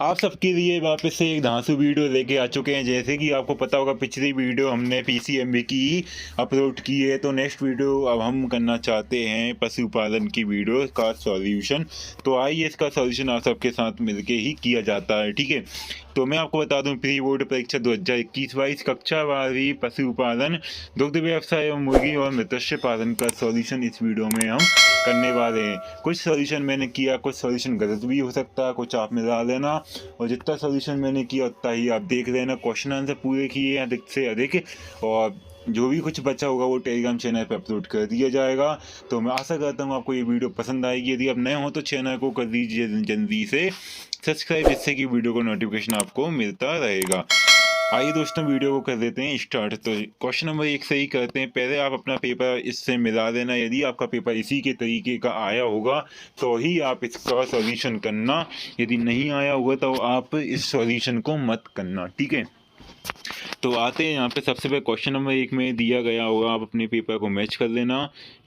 आप सबके लिए वापस से एक धांसू वीडियो लेके आ चुके हैं। जैसे कि आपको पता होगा पिछली वीडियो हमने पीसीएमबी की अपलोड की है, तो नेक्स्ट वीडियो अब हम करना चाहते हैं पशुपालन की वीडियो का सॉल्यूशन। तो आइए इसका सॉल्यूशन आप सबके साथ मिलके ही किया जाता है, ठीक है। तो मैं आपको बता दूं, प्री बोर्ड परीक्षा 2021-22 कक्षा 12वीं पशुपालन, दुग्ध व्यवसाय एवं मुर्गी और मत्स्य पालन का सॉल्यूशन इस वीडियो में हम करने वाले हैं। कुछ सॉल्यूशन मैंने किया, कुछ सॉल्यूशन गलत भी हो सकता है, कुछ आप मिला लेना, और जितना सॉल्यूशन मैंने किया उतना ही आप देख लेना। क्वेश्चन आंसर पूरे किए हैं अधिक से अधिक, और जो भी कुछ बचा होगा वो टेलीग्राम चैनल पर अपलोड कर दिया जाएगा। तो मैं आशा करता हूँ आपको ये वीडियो पसंद आएगी। यदि आप नए हो तो चैनल को कर दीजिए जल्दी से सब्सक्राइब, जिससे कि वीडियो का नोटिफिकेशन आपको मिलता रहेगा। आइए दोस्तों, वीडियो को कर देते हैं स्टार्ट। तो क्वेश्चन नंबर 1 से ही करते हैं। पहले आप अपना पेपर इससे मिला देना। यदि आपका पेपर इसी के तरीके का आया होगा तो ही आप इसका सॉल्यूशन करना, यदि नहीं आया होगा तो आप इस सॉल्यूशन को मत करना, ठीक है। तो आते हैं यहाँ पे। सबसे पहले क्वेश्चन नंबर 1 में दिया गया होगा, आप अपने पेपर को मैच कर लेना।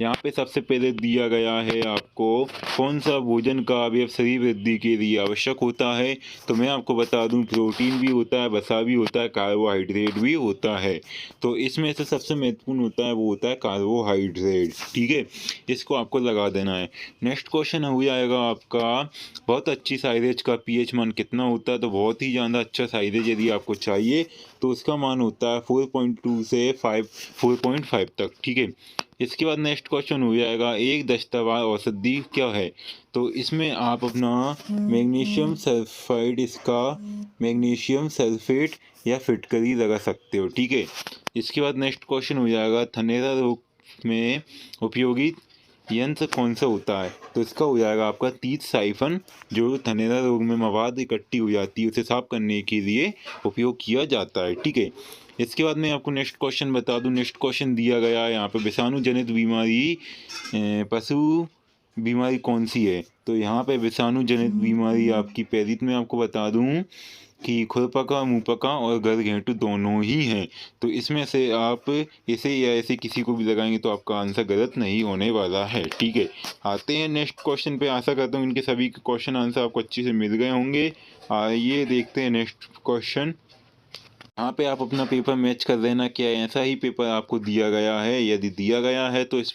यहाँ पे सबसे पहले दिया गया है आपको कौन सा भोजन का अवयव शरीर वृद्धि के लिए आवश्यक होता है। तो मैं आपको बता दूं, प्रोटीन भी होता है, वसा भी होता है, कार्बोहाइड्रेट भी होता है। तो इसमें से सबसे महत्वपूर्ण होता है वो होता है कार्बोहाइड्रेट, ठीक है। इसको आपको लगा देना है। नेक्स्ट क्वेश्चन हो जाएगा आपका, बहुत अच्छी साइरेज का पीएच मान कितना होता है। तो बहुत ही ज़्यादा अच्छा साइरेज यदि आपको चाहिए तो उसका मान होता है 4.2 से 4.5 तक, ठीक है। इसके बाद नेक्स्ट क्वेश्चन हो जाएगा, एक दस्तावेज औषधि क्या है। तो इसमें आप अपना मैग्नीशियम सल्फाइड, इसका मैग्नीशियम सल्फेट या फिटकरी लगा सकते हो, ठीक है। इसके बाद नेक्स्ट क्वेश्चन हो जाएगा, थनैला रोग में उपयोगी यंत्र कौन सा होता है। तो इसका हो जाएगा आपका तीत साइफन, जो थनैला रोग में मवाद इकट्ठी हो जाती है उसे साफ करने के लिए उपयोग किया जाता है, ठीक है। इसके बाद मैं आपको नेक्स्ट क्वेश्चन बता दूं। नेक्स्ट क्वेश्चन दिया गया है यहाँ पे, विषाणु जनित बीमारी पशु बीमारी कौन सी है। तो यहाँ पे विषाणु जनित बीमारी आपकी पहली में आपको बता दूं कि खुरपका, मुंहपका और गलघोंटू दोनों ही हैं। तो इसमें से आप इसे या ऐसे किसी को भी लगाएंगे तो आपका आंसर गलत नहीं होने वाला है, ठीक है। आते हैं नेक्स्ट क्वेश्चन पे। आशा करता हूँ इनके सभी के क्वेश्चन आंसर आपको अच्छे से मिल गए होंगे। आइए देखते हैं नेक्स्ट क्वेश्चन। यहाँ पे आप अपना पेपर मैच कर लेना, क्या ऐसा ही पेपर आपको दिया गया है। यदि दिया गया है तो इस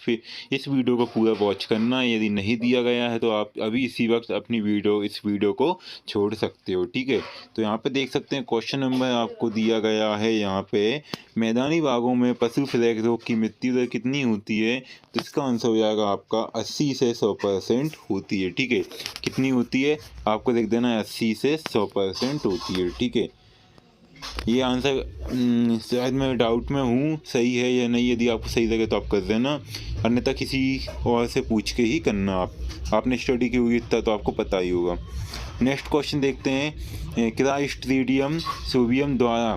वीडियो को पूरा वॉच करना। यदि नहीं दिया गया है तो आप अभी इसी वक्त अपनी इस वीडियो को छोड़ सकते हो, ठीक है। तो यहाँ पे देख सकते हैं क्वेश्चन नंबर आपको दिया गया है। यहाँ पे मैदानी भागों में पशु फ्लैग रोग की मृत्यु दर कितनी होती है। तो इसका आंसर हो जाएगा आपका 80 से 100% होती है, ठीक है। कितनी होती है आपको लिख देना है, 80 से 100% होती है, ठीक है। ये आंसर शायद मैं डाउट में हूँ सही है या नहीं। यदि आपको सही लगे तो आप कर देना, अन्यथा किसी और से पूछ के ही करना। आपने स्टडी की हुई इतना तो आपको पता ही होगा। नेक्स्ट क्वेश्चन देखते हैं, क्लास्ट्रीडियम सोवियम द्वारा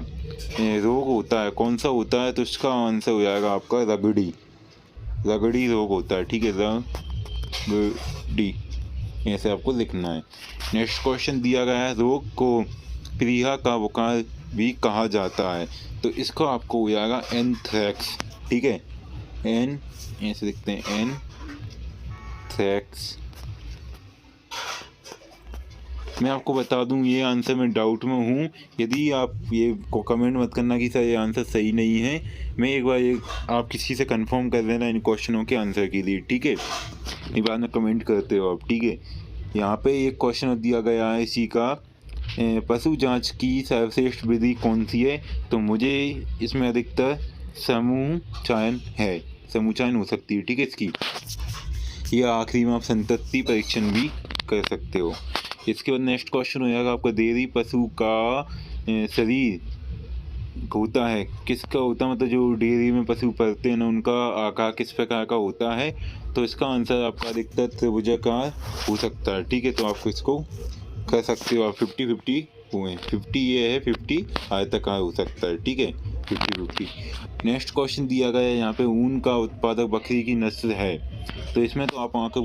रोग होता है कौन सा होता है। तो इसका आंसर हो जाएगा आपका रगड़ी रोग होता है, ठीक है। रगड़ी ऐसे आपको लिखना है। नेक्स्ट क्वेश्चन दिया गया है, रोग को प्लीहा का बुखार भी कहा जाता है। तो इसको आपको हो जाएगा एंथ्रैक्स, ठीक है। एन ऐसे लिखते हैं, एंथ्रैक्स। मैं आपको बता दूं ये आंसर में डाउट में हूँ। यदि आप ये को कमेंट मत करना कि सर ये आंसर सही नहीं है। मैं एक बार आप किसी से कंफर्म कर लेना इन क्वेश्चनों के आंसर के लिए, ठीक है। ये बाद में कमेंट करते हो आप, ठीक है। यहाँ पे एक क्वेश्चन दिया गया है इसी का, पशु जांच की सर्वश्रेष्ठ विधि कौन सी है। तो मुझे इसमें अधिकतर समूह चयन हो सकती है, ठीक है इसकी। या आखिरी में आप संतति परीक्षण भी कर सकते हो। इसके बाद नेक्स्ट क्वेश्चन हो जाएगा आपका, डेयरी पशु का शरीर होता है किसका होता है, मतलब जो डेयरी में पशु पलते हैं ना उनका आकार किस प्रकार का होता है। तो इसका आंसर आपका अधिकतर त्रिभुजाकार हो सकता है, ठीक है। तो आपको इसको कर सकते हो आप 50-50 हुए। 50 ये है, 50 आयताकार हो सकता है, ठीक है। 50-50। नेक्स्ट क्वेश्चन दिया गया है यहाँ पे, ऊन का उत्पादक बकरी की नस्ल है। तो इसमें तो आप आँखें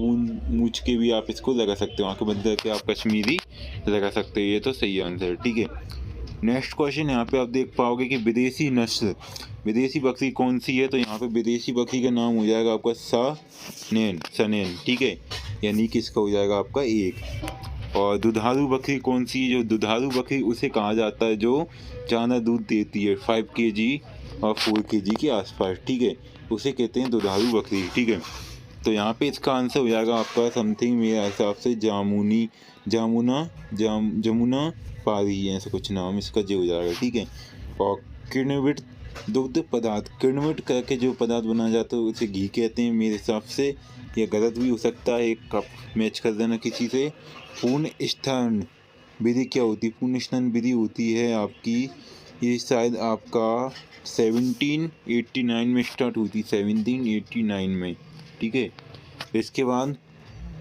मूछ के भी आप इसको लगा सकते हो, आँखें बंद करके आप कश्मीरी लगा सकते हो। ये तो सही आंसर है, ठीक है। नेक्स्ट क्वेश्चन यहाँ पे आप देख पाओगे कि विदेशी बकरी कौन सी है। तो यहाँ पे विदेशी बकरी का नाम हो जाएगा आपका सनेन, ठीक है। यानी कि इसका हो जाएगा आपका 1। और दुधारू बकरी कौन सी है? जो दुधारू बकरी उसे कहा जाता है जो ज़्यादा दूध देती है, 5 केजी और 4 केजी के आसपास, ठीक है, उसे कहते हैं दुधारू बकरी, ठीक है। तो यहाँ पे इसका आंसर हो जाएगा आपका समथिंग मेरे हिसाब से जमुना पारी है, ऐसा कुछ नाम इसका जो हो जाएगा, ठीक है। और किण्वित दुग्ध पदार्थ, किण्वित करके जो पदार्थ बनाया जाता है उसे घी कहते हैं मेरे हिसाब से, या गलत भी हो सकता है, एक कप मैच कर देना किसी से। पूर्ण स्तन विधि क्या होती है? पूर्ण स्तन विधि होती है आपकी, ये शायद आपका 1789 में स्टार्ट हुई थी, 1789 में, ठीक है। इसके बाद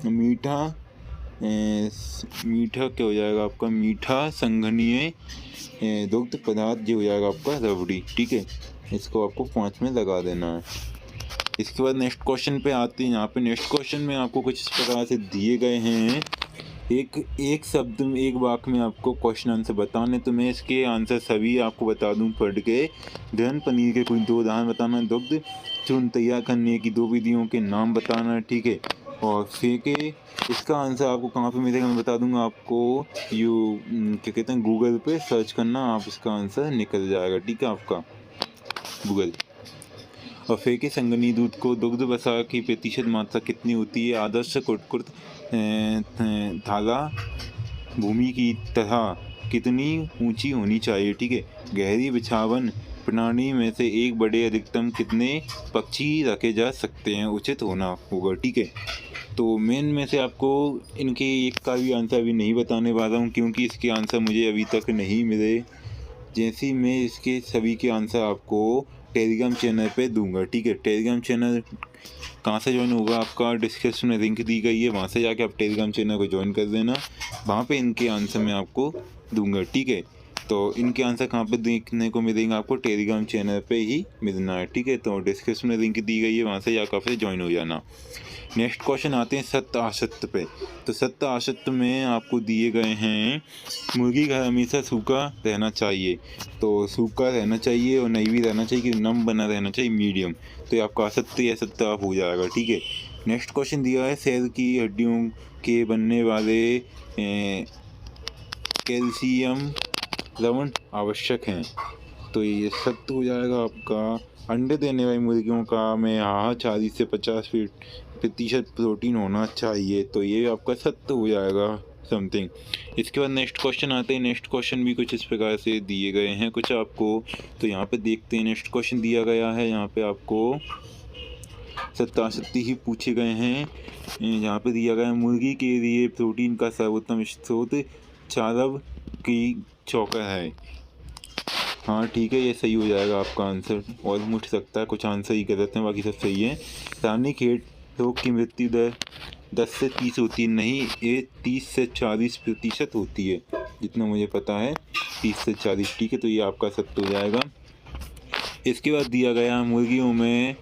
मीठा क्या हो जाएगा आपका? मीठा संघनीय दुग्ध पदार्थ जो हो जाएगा आपका रबड़ी, ठीक है। इसको आपको 5 में लगा देना है। इसके बाद नेक्स्ट क्वेश्चन पे आते हैं। यहाँ पे नेक्स्ट क्वेश्चन में आपको कुछ इस प्रकार से दिए गए हैं, एक शब्द में, एक वाक्य में आपको क्वेश्चन आंसर बताने, तो मैं इसके आंसर सभी आपको बता दूं पढ़ के। दहन पनीर के कोई 2 उदाहरण बताना, दुग्ध चूर्ण तैयार करने की 2 विधियों के नाम बताना, ठीक है। और फेंके, इसका आंसर आपको कहाँ पे मिलेगा मैं बता दूंगा आपको, क्या कहते हैं, गूगल पे सर्च करना, आप इसका आंसर निकल जाएगा, ठीक है, आपका गूगल। और फेंके संघनीय दूध को दुग्ध वसा की प्रतिशत मात्रा कितनी होती है? आदर्श कुटकुट थाला भूमि की तरह कितनी ऊंची होनी चाहिए, ठीक है। गहरी बिछावन प्रणाली में से एक बड़े अधिकतम कितने पक्षी रखे जा सकते हैं? उचित होना होगा, ठीक है। तो मेन में से आपको इनके एक का भी आंसर अभी नहीं बताने वाला हूँ, क्योंकि इसके आंसर मुझे अभी तक नहीं मिले। जैसे ही मैं इसके सभी के आंसर आपको टेलीग्राम चैनल पे दूंगा, ठीक है। टेलीग्राम चैनल कहाँ से ज्वाइन होगा? आपका डिस्क्रिप्शन में लिंक दी गई है, वहाँ से जाके आप टेलीग्राम चैनल को ज्वाइन कर देना, वहाँ पे इनके आंसर मैं आपको दूंगा, ठीक है। तो इनके आंसर कहाँ पे देखने को मिलेंगे? आपको टेलीग्राम चैनल पे ही मिलना है, ठीक है। तो डिस्क्रिप्शन में लिंक दी गई है, वहाँ से जाकर फिर ज्वाइन हो जाना। नेक्स्ट क्वेश्चन आते हैं सत्य असत्य पे। तो सत्य असत्य में आपको दिए गए हैं, मुर्गी घर हमेशा सूखा रहना चाहिए, तो सूखा रहना चाहिए और नहीं भी रहना चाहिए कि नम बना रहना चाहिए, मीडियम। तो ये आपका असत्य या सत्य आप हो जाएगा, ठीक है। नेक्स्ट क्वेश्चन दिया है, शरीर की हड्डियों के बनने वाले कैल्शियम लवण आवश्यक हैं, तो ये सत्य हो जाएगा आपका। अंडे देने वाली मुर्गियों का में 40 से 50% प्रोटीन होना चाहिए, तो ये आपका सत्य हो जाएगा समथिंग। इसके बाद नेक्स्ट क्वेश्चन आते हैं। नेक्स्ट क्वेश्चन भी कुछ इस प्रकार से दिए गए हैं कुछ आपको, तो यहाँ पे देखते हैं। नेक्स्ट क्वेश्चन दिया गया है, यहाँ पे आपको सत्यासत्य ही पूछे गए हैं। यहाँ पे दिया गया है, मुर्गी के लिए प्रोटीन का सर्वोत्तम स्रोत चारव की चोकर है। हाँ ठीक है, ये सही हो जाएगा आपका आंसर। और मुझ सकता है कुछ आंसर ही गलत हैं, बाकी सब सही है। रानीखेत रोग की मृत्यु दर 10 से 30 होती है, नहीं ये 30 से 40% होती है, जितना मुझे पता है 30 से 40, ठीक है। तो ये आपका सत्य हो जाएगा। इसके बाद दिया गया, मुर्गियों में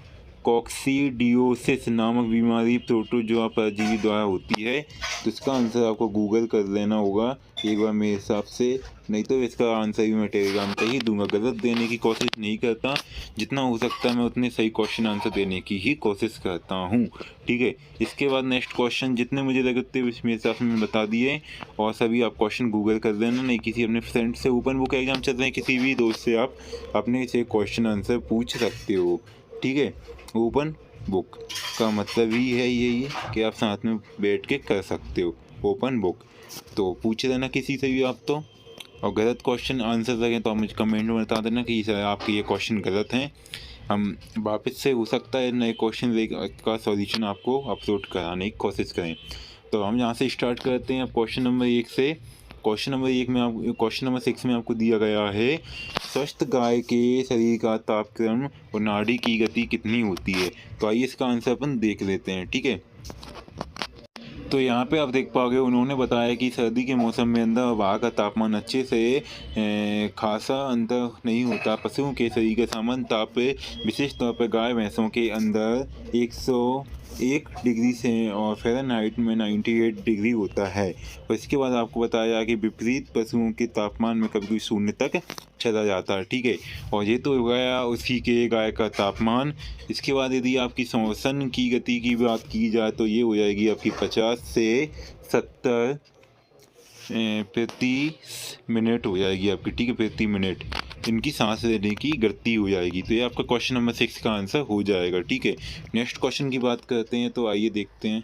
कॉक्सीडियोसिस नामक बीमारी प्रोटोजोआ परजीवी द्वारा होती है, तो इसका आंसर आपको गूगल कर लेना होगा एक बार मेरे हिसाब से, नहीं तो इसका आंसर भी मैं टेलीग्राम पे ही दूंगा। गलत देने की कोशिश नहीं करता, जितना हो सकता है मैं उतने सही क्वेश्चन आंसर देने की ही कोशिश करता हूँ, ठीक है। इसके बाद नेक्स्ट क्वेश्चन जितने मुझे लगते हैं मेरे हिसाब से मैं बता दिए, और सभी आप क्वेश्चन गूगल कर देना, नहीं किसी अपने फ्रेंड से, ओपन बुक एग्जाम चल रहे हैं, किसी भी दोस्त से आप अपने से क्वेश्चन आंसर पूछ सकते हो, ठीक है। ओपन बुक का मतलब ही है यही कि आप साथ में बैठ के कर सकते हो, ओपन बुक। तो पूछ लेना किसी से भी आप तो, और गलत क्वेश्चन आंसर लगे तो आप मुझे कमेंट में बता देना कि सर आपके ये क्वेश्चन गलत हैं, हम वापस से हो सकता है नए क्वेश्चन का सॉल्यूशन आपको अपलोड कराने की कोशिश करें। तो हम यहाँ से स्टार्ट करते हैं क्वेश्चन नंबर 1 से। क्वेश्चन नंबर 1 में आप क्वेश्चन नंबर 6 में आपको दिया गया है, स्वस्थ गाय के शरीर का तापक्रम और नाड़ी की गति कितनी होती है। तो आइए इसका आंसर अपन देख लेते हैं, ठीक है। तो यहाँ पे आप देख पाओगे, उन्होंने बताया कि सर्दी के मौसम में अंदर और बाहर का तापमान अच्छे से खासा अंतर नहीं होता। पशुओं के शरीर का सामान्य ताप विशेष तौर पर गाय भैंसों के अंदर 101 डिग्री से और फ़ारेनहाइट में 98 डिग्री होता है। और इसके बाद आपको बताया कि विपरीत पशुओं के तापमान में कभी कभी 0 तक चला जाता है, ठीक है। और ये तो हो गया उसी के गाय का तापमान। इसके बाद यदि आपकी श्वसन की गति की बात की जाए तो ये हो जाएगी आपकी 50 से 70 प्रति मिनट हो जाएगी आपकी, ठीक है, प्रति मिनट इनकी सांस लेने की गति हो जाएगी। तो ये आपका क्वेश्चन नंबर 6 का आंसर हो जाएगा, ठीक है। नेक्स्ट क्वेश्चन की बात करते हैं, तो आइए देखते हैं।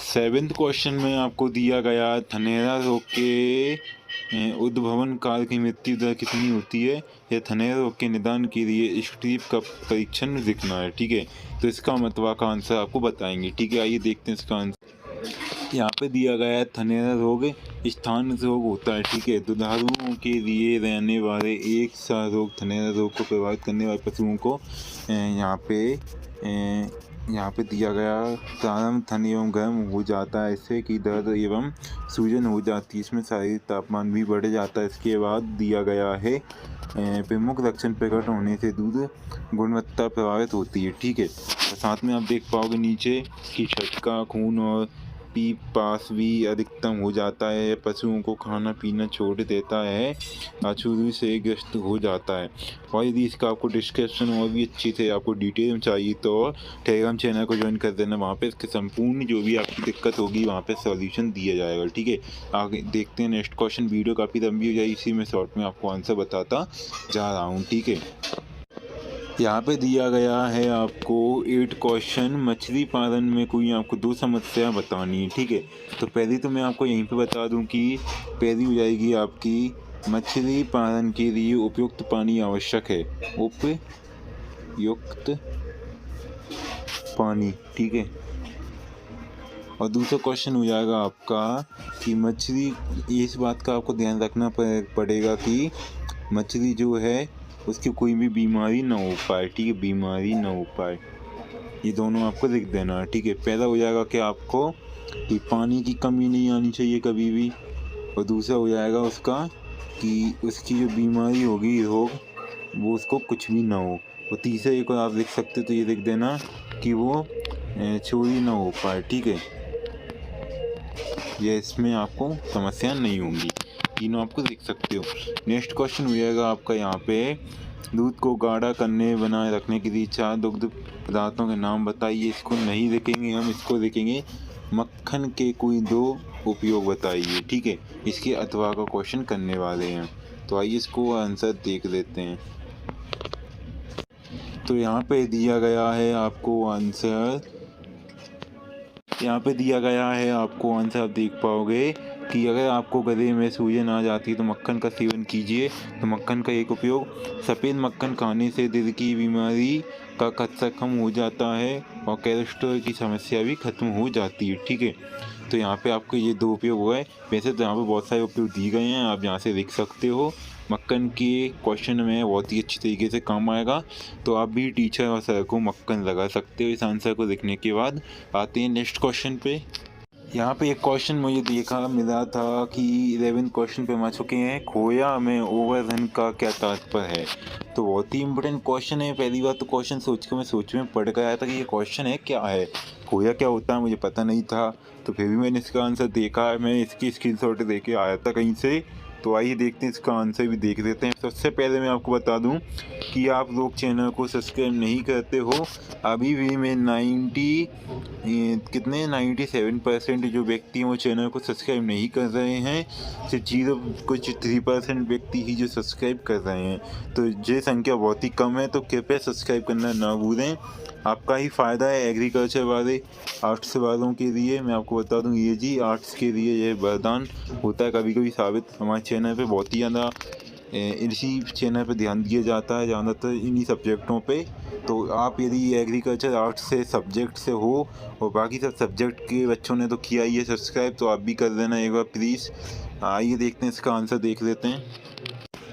7th क्वेश्चन में आपको दिया गया थनैला रोग के उद्भवन काल की मृत्यु दर कितनी होती है, या थनैला रोग के निदान के लिए स्ट्रीप का परीक्षण दिखना है, ठीक है। तो इसका मतलब का आंसर आपको बताएंगे, ठीक है। आइए देखते हैं इसका आंसर। यहाँ पे दिया गया है थनैला रोग स्थान रोग होता है, ठीक है। दुधारुओं के लिए रहने वाले एक सा रोग थनैला रोग को प्रभावित करने वाले पशुओं को यहाँ पे दिया गया प्रारंभ थन एवं गर्म हो जाता है, इससे कि दर्द एवं सूजन हो जाती है, इसमें शारीरिक तापमान भी बढ़ जाता है। इसके बाद दिया गया है प्रमुख लक्षण प्रकट होने से दूध गुणवत्ता प्रभावित होती है, ठीक है। साथ में आप देख पाओगे नीचे कि छटका, खून और पीप पास भी अधिकतम हो जाता है, पशुओं को खाना पीना छोड़ देता है, अछूत से ग्रस्त हो जाता है। और यदि इसका आपको डिस्क्रिप्शन और भी अच्छी से आपको डिटेल में चाहिए तो टेलीग्राम चैनल को ज्वाइन कर देना, वहाँ पे इसके संपूर्ण जो भी आपकी दिक्कत होगी वहाँ पे सॉल्यूशन दिया जाएगा, ठीक है। आगे देखते हैं नेक्स्ट क्वेश्चन। वीडियो काफ़ी लंबी हो जाएगी, इसी में शॉर्ट में आपको आंसर बताता जा रहा हूँ, ठीक है। यहाँ पे दिया गया है आपको 8 क्वेश्चन, मछली पालन में कोई आपको 2 समस्या बतानी है, ठीक है। तो पहली तो मैं आपको यहीं पे बता दूं कि पहली हो जाएगी आपकी मछली पालन के लिए उपयुक्त पानी आवश्यक है, उपयुक्त पानी, ठीक है। और दूसरा क्वेश्चन हो जाएगा आपका कि मछली, इस बात का आपको ध्यान रखना पड़ेगा कि मछली जो है उसकी कोई भी बीमारी ना हो पाए, ठीक है, बीमारी ना हो पाए। ये दोनों आपको लिख देना है, ठीक है। पहला हो जाएगा कि आपको कि पानी की कमी नहीं आनी चाहिए कभी भी, और दूसरा हो जाएगा उसका कि उसकी जो बीमारी होगी रोग वो उसको कुछ भी ना हो, और तीसरा एक और आप लिख सकते हो, तो ये लिख देना कि वो चोरी ना हो पाए, ठीक है। ये इसमें आपको समस्या नहीं होंगी, तीनों आपको देख सकते हो। नेक्स्ट क्वेश्चन हो जाएगा आपका यहाँ पे दूध को गाढ़ा करने बनाए रखने के लिए 4 दुग्ध पदार्थों के नाम बताइए। इसको नहीं लिखेंगे हम, इसको लिखेंगे मक्खन के कोई 2 उपयोग बताइए, ठीक है। इसके अथवा का क्वेश्चन करने वाले हैं, तो आइए इसको आंसर देख लेते हैं। तो यहाँ पे दिया गया है आपको आंसर, यहाँ पे दिया गया है आपको आंसर, आप देख पाओगे कि अगर आपको गले में सूजन आ जाती है तो मक्खन का सेवन कीजिए। तो मक्खन का एक उपयोग, सफ़ेद मक्खन खाने से दिल की बीमारी का खतरा कम हो जाता है और कोलेस्ट्रॉल की समस्या भी खत्म हो जाती है, ठीक है। तो यहाँ पे आपको ये 2 उपयोग हुआ है। वैसे तो यहाँ पे बहुत सारे उपयोग दिए गए हैं, आप यहाँ से लिख सकते हो। मक्खन के क्वेश्चन में बहुत ही अच्छी तरीके से काम आएगा, तो आप भी टीचर और सर को मक्खन लगा सकते हो इस आंसर को लिखने के बाद। आते हैं नेक्स्ट क्वेश्चन पे। यहाँ पे एक क्वेश्चन मुझे देखा मिला था कि 11 क्वेश्चन पे हम आ चुके हैं, खोया में ओवरधन का क्या तात्पर्य है। तो बहुत ही इंपॉर्टेंट क्वेश्चन है। पहली बार तो क्वेश्चन सोच के मैं सोच में पड़ गया था कि ये क्वेश्चन है क्या है, खोया क्या होता है, मुझे पता नहीं था। तो फिर भी मैंने इसका आंसर देखा, मैं इसकी स्क्रीनशॉट लेके आया था कहीं से। तो आइए देखते हैं, इसका आंसर भी देख लेते हैं। सबसे पहले मैं आपको बता दूं कि आप लोग चैनल को सब्सक्राइब नहीं करते हो। अभी भी मैं 97% जो व्यक्ति हैं वो चैनल को सब्सक्राइब नहीं कर रहे हैं, सिर्फ 3% व्यक्ति ही जो सब्सक्राइब कर रहे हैं। तो ये संख्या बहुत ही कम है, तो कृपया सब्सक्राइब करना ना भूलें, आपका ही फ़ायदा है। एग्रीकल्चर वाले आर्ट्स वालों के लिए मैं आपको बता दूं, ये जी आर्ट्स के लिए ये वरदान होता है कभी कभी साबित। हमारे चैनल पे बहुत ही ज़्यादा इसी चैनल पे ध्यान दिया जाता है ज़्यादातर इन्हीं सब्जेक्टों पे। तो आप यदि एग्रीकल्चर आर्ट्स से सब्जेक्ट से हो और बाकी सब सब्जेक्ट के बच्चों ने तो किया ही है सब्सक्राइब, तो आप भी कर देना एक बार प्लीज़। आइए देखते हैं, इसका आंसर देख लेते हैं।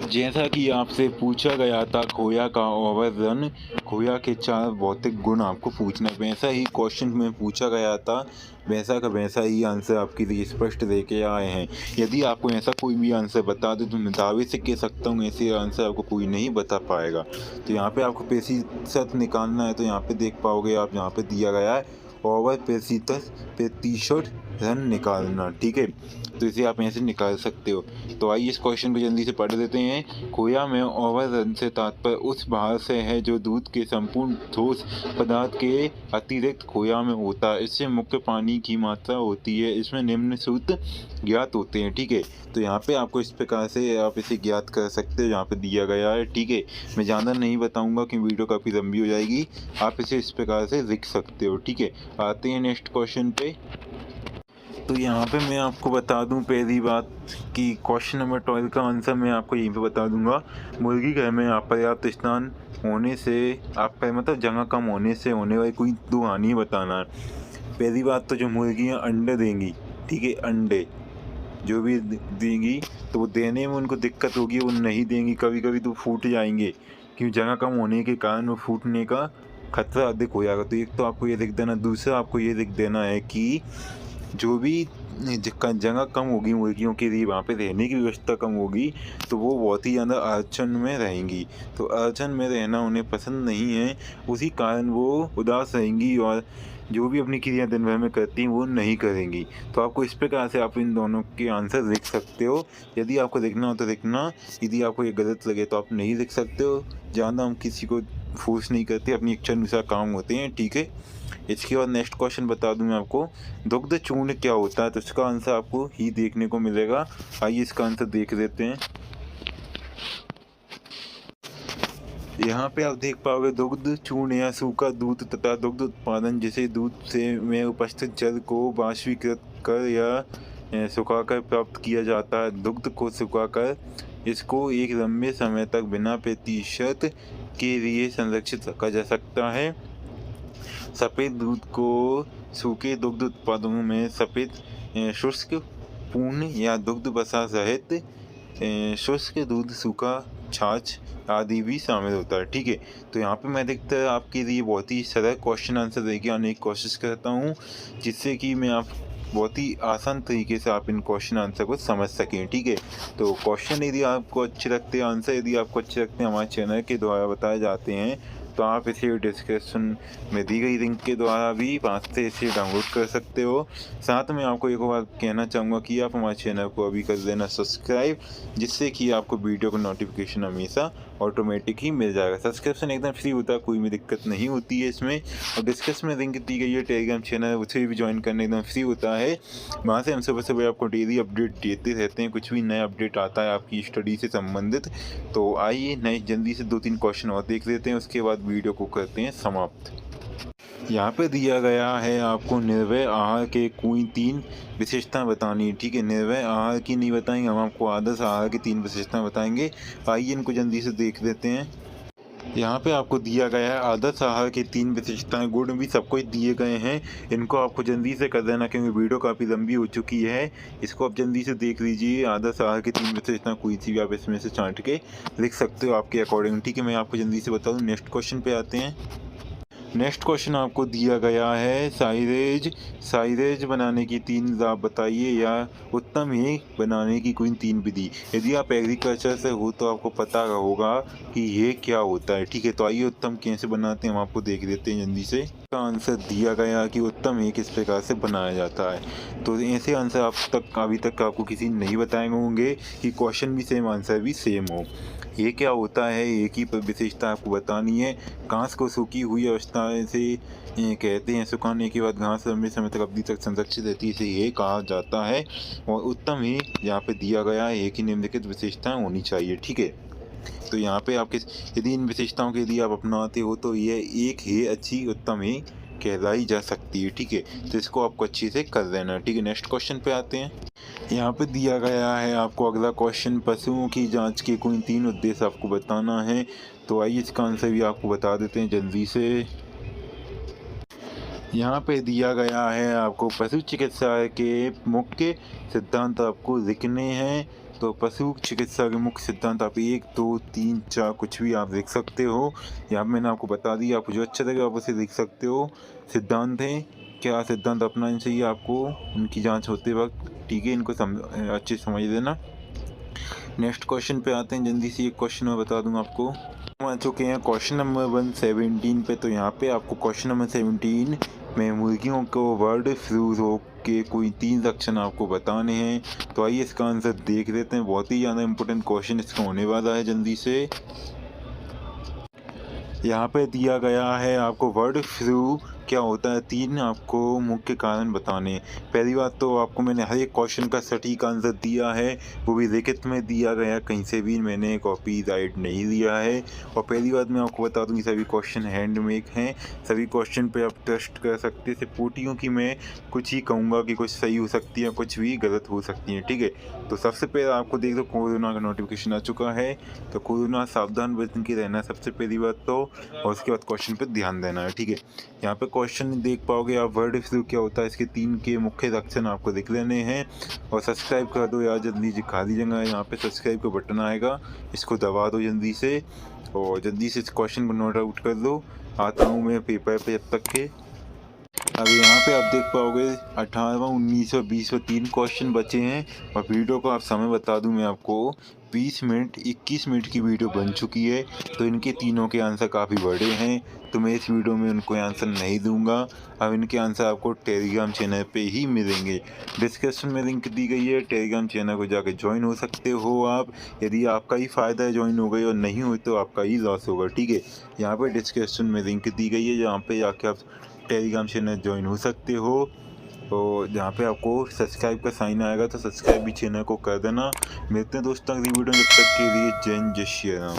जैसा कि आपसे पूछा गया था खोया का ओवरधन, खोया के 4 भौतिक गुण आपको पूछना, वैसा ही क्वेश्चन में पूछा गया था, वैसा का वैसा ही आंसर आपके लिए स्पष्ट लेके आए हैं। यदि आपको ऐसा कोई भी आंसर बता दे तो मैं दावे से कह सकता हूँ ऐसे आंसर आपको कोई नहीं बता पाएगा। तो यहाँ पे आपको प्रतिशत निकालना है, तो यहाँ पे देख पाओगे आप, यहाँ पे दिया गया है ओवर प्रतिशत रन निकालना। ठीक है, तो इसे आप ऐसे निकाल सकते हो। तो आइए इस क्वेश्चन को जल्दी से पढ़ देते हैं। खोया में ओवर रन से तात्पर्य उस भार से है जो दूध के संपूर्ण ठोस पदार्थ के अतिरिक्त खोया में होता है। इससे मुख्य पानी की मात्रा होती है। इसमें निम्न सूत्र ज्ञात होते हैं। ठीक है, तो यहाँ पे आपको इस प्रकार से आप इसे ज्ञात कर सकते हो, यहाँ पे दिया गया है। ठीक है, मैं ज़्यादा नहीं बताऊँगा कि वीडियो काफ़ी लंबी हो जाएगी। आप इसे इस प्रकार से लिख सकते हो। ठीक है, आते हैं नेक्स्ट क्वेश्चन पे। तो यहाँ पे मैं आपको बता दूं पहली बात कि क्वेश्चन नंबर 12 का आंसर मैं आपको यहीं पे बता दूंगा। मुर्गी घर में अपर्याप्त स्थान होने से आपका मतलब जगह कम होने से होने वाली कोई दो हानि बताना है। पहली बात तो जो मुर्गियाँ अंडे देंगी, ठीक है, अंडे जो भी देंगी तो वो देने में उनको दिक्कत होगी, वो नहीं देंगी, कभी कभी तो फूट जाएंगे क्योंकि जगह कम होने के कारण वो फूटने का खतरा अधिक हो जाएगा। तो एक तो आपको ये लिख देना। दूसरा आपको ये लिख देना है कि जो भी जगह कम होगी मुर्गियों के लिए, वहाँ पे रहने की व्यवस्था कम होगी तो वो बहुत ही ज़्यादा अड़चन में रहेंगी। तो अड़चन में रहना उन्हें पसंद नहीं है, उसी कारण वो उदास रहेंगी और जो भी अपनी क्रिया दिन भर में करती हैं वो नहीं करेंगी। तो आपको इस प्रकार से आप इन दोनों के आंसर लिख सकते हो। यदि आपको लिखना हो तो लिखना, यदि आपको ये गलत लगे तो आप नहीं लिख सकते हो। ज़्यादा हम किसी को फोर्स नहीं करते, अपनी इच्छा अनुसार काम होते हैं। ठीक है, इसके बाद नेक्स्ट क्वेश्चन बता दूं मैं आपको, दुग्ध चूर्ण क्या होता है? तो इसका आंसर आपको ही देखने को मिलेगा। आइए इसका आंसर देख लेते हैं। यहाँ पे आप देख पाओगे दुग्ध चूर्ण या सूखा दूध तथा दुग्ध उत्पादन जिसे दूध से में उपस्थित जल को वाष्पीकृत कर या सुखाकर प्राप्त किया जाता है। दुग्ध को सुखाकर इसको एक लंबे समय तक बिना प्रतिशत के लिए संरक्षित रखा जा सकता है। सफ़ेद दूध को सूखे दुग्ध उत्पादों में सफ़ेद शुष्क पूर्ण या दुग्ध वसा सहित शुष्क दूध, सूखा छाछ आदि भी शामिल होता है। ठीक है, तो यहाँ पे मैं देखता है आपके लिए बहुत ही सरल क्वेश्चन आंसर देके आने की कोशिश करता हूँ, जिससे कि मैं आप बहुत ही आसान तरीके से आप इन क्वेश्चन आंसर को समझ सकें। ठीक है, तो क्वेश्चन यदि आपको अच्छे लगते हैं, आंसर यदि आपको अच्छे लगते हैं, हमारे चैनल के द्वारा बताए जाते हैं तो आप इसे डिस्क्रिप्शन में दी गई लिंक के द्वारा भी वहाँ से इसे डाउनलोड कर सकते हो। साथ में आपको एक बार कहना चाहूँगा कि आप हमारे चैनल को अभी कर देना सब्सक्राइब, जिससे कि आपको वीडियो का नोटिफिकेशन हमेशा ऑटोमेटिक ही मिल जाएगा। सब्सक्रिप्शन एकदम फ्री होता है, कोई भी दिक्कत नहीं होती है इसमें। और डिस्क्रिप्शन में लिंक दी गई है टेलीग्राम चैनल, उसे भी ज्वाइन करना एकदम फ्री होता है। वहाँ से हम सुबह सुबह आपको डेली अपडेट देते रहते हैं, कुछ भी नया अपडेट आता है आपकी स्टडी से संबंधित। तो आइए नए जल्दी से 2-3 क्वेश्चन और देख लेते हैं, उसके बाद वीडियो को करते हैं समाप्त। यहाँ पे दिया गया है आपको निर्वय आहार के कोई 3 विशेषताएं बतानी है। ठीक है, निर्वय आहार की नहीं बताएंगे, हम आपको आदर्श आहार की 3 विशेषताएं बताएंगे। आइए इनको जल्दी से देख लेते हैं। यहाँ पे आपको दिया गया है आदर्श आहार की 3 विशेषताएं, गुण भी सबको ही दिए गए हैं। इनको आपको जल्दी से कर देना क्योंकि वीडियो काफ़ी लंबी हो चुकी है। इसको आप जल्दी से देख लीजिए। आदर्श आहार की 3 विशेषताएं कोई सी भी आप इसमें से छांट के लिख सकते हो आपके अकॉर्डिंग। ठीक है, मैं आपको जल्दी से बता दूँ। नेक्स्ट क्वेश्चन पे आते हैं। नेक्स्ट क्वेश्चन आपको दिया गया है साइलेज बनाने की 3 लाभ बताइए या उत्तम ही बनाने की कोई 3 विधि। यदि आप एग्रीकल्चर से हो तो आपको पता होगा कि ये क्या होता है। ठीक है, तो आइए उत्तम कैसे बनाते हैं हम आपको देख लेते हैं जल्दी से। इसका आंसर दिया गया कि उत्तम ही किस प्रकार से बनाया जाता है। तो ऐसे आंसर अभी तक आपको किसी ने नहीं बताए होंगे कि क्वेश्चन भी सेम आंसर भी सेम हो। ये क्या होता है, एक ही विशेषता आपको बतानी है। घास को सूखी हुई अवस्था से कहते हैं, सुखाने के बाद घास लंबे समय तक अवधि तक संरक्षित रहती है, इसे ये कहा जाता है। और उत्तम ही यहाँ पे दिया गया है, एक ही निम्नलिखित विशेषताएं होनी चाहिए। ठीक है, तो यहाँ पे आपके यदि इन विशेषताओं के लिए आप अपनाते हो तो ये एक ही अच्छी उत्तम ही कहलाई जा सकती है। ठीक है, तो इसको आपको अच्छे से कर देना है। ठीक है, नेक्स्ट क्वेश्चन पे आते हैं। यहाँ पे दिया गया है आपको अगला क्वेश्चन, पशुओं की जांच के कोई 3 उद्देश्य आपको बताना है। तो आइए इसका आंसर भी आपको बता देते हैं जल्दी से। यहाँ पे दिया गया है आपको पशु चिकित्सा के मुख्य सिद्धांत आपको लिखने हैं। तो पशु चिकित्सा के मुख्य सिद्धांत आप 1, 2, 3, 4 कुछ भी आप लिख सकते हो। यहाँ मैंने आपको बता दिया, आपको जो अच्छा लगे आप उसे लिख सकते हो। सिद्धांत है, क्या सिद्धांत अपनाना चाहिए आपको उनकी जांच होते वक्त। ठीक है, इनको अच्छे से समझ लेना। नेक्स्ट क्वेश्चन पे आते हैं, जल्दी से एक क्वेश्चन मैं बता दूँ आपको। हम आ चुके हैं क्वेश्चन नंबर 117 पे। तो यहाँ पे आपको क्वेश्चन नंबर 17 में मुर्गियों को बर्ड फ्लू रोग के कोई 3 सेक्शन आपको बताने हैं। तो आइए इसका आंसर देख लेते हैं। बहुत ही ज़्यादा इम्पोर्टेंट क्वेश्चन इसका होने वाला है। जल्दी से यहाँ पे दिया गया है आपको बर्ड फ्लू क्या होता है, 3 आपको मुख्य कारण बताने। पहली बात तो आपको मैंने हर एक क्वेश्चन का सटीक आंसर दिया है, वो भी लिखित में दिया गया, कहीं से भी मैंने कॉपीराइट नहीं लिया है। और पहली बात मैं आपको बता दूं कि सभी क्वेश्चन हैंडमेड हैं, सभी क्वेश्चन पे आप टेस्ट कर सकते हैं। सिर्फ पोटियों की मैं कुछ ही कहूँगा कि कुछ सही हो सकती है, कुछ भी गलत हो सकती हैं, ठीक है। तो सबसे पहले आपको देख दो कोरोना का नोटिफिकेशन आ चुका है, तो कोरोना सावधान बचने की रहना सबसे पहली बात तो, और उसके बाद क्वेश्चन पे ध्यान देना है, ठीक है। यहाँ पे क्वेश्चन देख पाओगे आप, बर्ड फ्लू क्या होता है, इसके 3 के मुख्य लक्षण आपको लिख लेने हैं। और सब्सक्राइब कर दो यार जल्दी, खाली जगह है यहाँ पे सब्सक्राइब का बटन आएगा, इसको दबा दो जल्दी से, और जल्दी से इस क्वेश्चन को नोट आउट कर दो। आता हूँ मैं पेपर पे जब तक के। अब यहाँ पे आप देख पाओगे 18, 19 और 20 और 3 क्वेश्चन बचे हैं। और वीडियो को आप समय बता दूं मैं आपको, 20 मिनट 21 मिनट की वीडियो बन चुकी है। तो इनके तीनों के आंसर काफ़ी बड़े हैं, तो मैं इस वीडियो में उनको आंसर नहीं दूंगा। अब इनके आंसर आपको टेलीग्राम चैनल पे ही मिलेंगे, डिस्क्रिप्शन में लिंक दी गई है, टेलीग्राम चैनल को जाके ज्वाइन हो सकते हो आप। यदि आपका ही फ़ायदा है ज्वाइन हो गई, और नहीं हुई तो आपका ही लॉस होगा, ठीक है। यहाँ पर डिस्क्रिप्शन में लिंक दी गई है, जहाँ पर जाके आप टेलीग्राम चैनल ज्वाइन हो सकते हो। तो जहाँ पे आपको सब्सक्राइब का साइन आएगा, तो सब्सक्राइब भी चैनल को कर देना। मिलते हैं दोस्तों अगली वीडियो, जब तक के लिए जय हिंद जय श्री राम।